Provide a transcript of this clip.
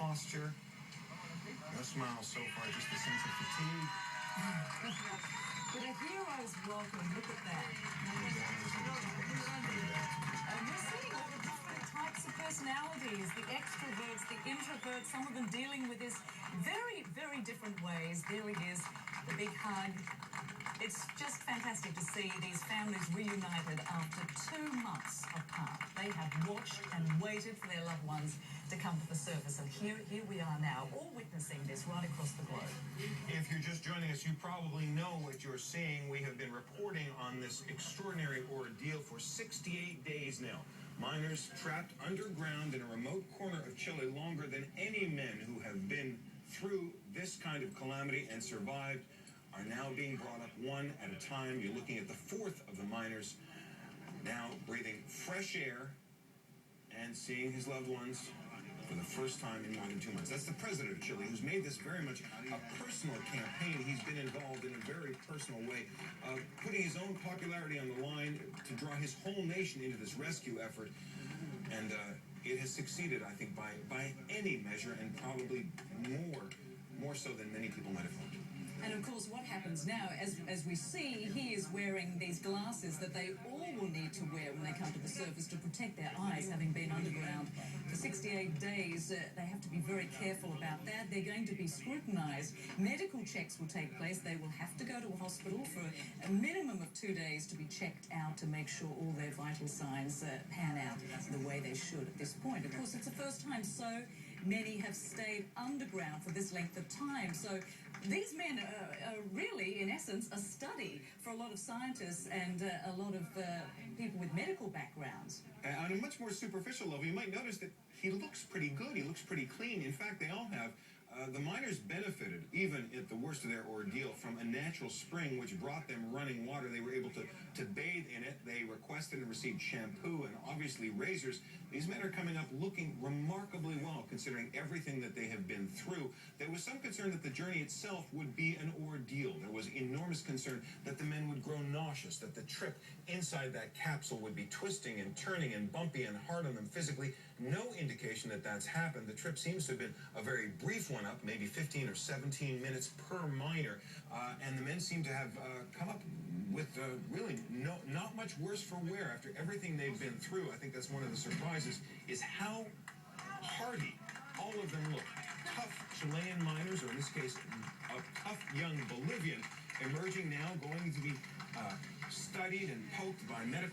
posture. No smile so far, just a sense of fatigue. But a hero's welcome, look at that. And we're seeing all the different types of personalities, the extroverts, the introverts, some of them dealing with this very, very different ways. There he is, the big hug. It's just fantastic to see these families reunited after 2 months apart. They have watched and waited for their loved ones to come to the surface, and here we are now, all witnessing this right across the globe. If you're just joining us, you probably know what you're seeing. We have been reporting on this extraordinary ordeal for 68 days now. Miners trapped underground in a remote corner of Chile longer than any men who have been through this kind of calamity and survived are now being brought up one at a time. You're looking at the fourth of the miners now breathing fresh air and seeing his loved ones for the first time in more than 2 months. That's the president of Chile, who's made this very much a personal campaign. He's been involved in a very personal way, putting his own popularity on the line to draw his whole nation into this rescue effort. And it has succeeded, I think, by any measure, and probably more so than many people might have hoped. And of course, what happens now, as we see, he is wearing these glasses that they all will need to wear when they come to the surface to protect their eyes, having been underground for 68 days. They have to be very careful about that. They're going to be scrutinized. Medical checks will take place. They will have to go to a hospital for a minimum of 2 days to be checked out to make sure all their vital signs pan out the way they should at this point. Of course, it's the first time so many have stayed underground for this length of time. So these men are really, in essence, a study for a lot of scientists and a lot of people with medical backgrounds. On a much more superficial level, you might notice that he looks pretty good. He looks pretty clean. In fact, they all have. The miners benefited, even at the worst of their ordeal, from a natural spring which brought them running water. They were able to bathe in it. They requested and received shampoo and obviously razors. These men are coming up looking remarkably well, considering everything that they have been through. There was some concern that the journey itself would be an ordeal. There was enormous concern that the men would grow nauseous, that the trip inside that capsule would be twisting and turning and bumpy and hard on them physically. No indication that that's happened. The trip seems to have been a very brief one, up maybe 15 or 17 minutes per miner, and the men seem to have come up with really not much worse for wear after everything they've been through. I think that's one of the surprises, is how hardy all of them look. Tough Chilean miners, or in this case, a tough young Bolivian, emerging now, going to be studied and poked by medical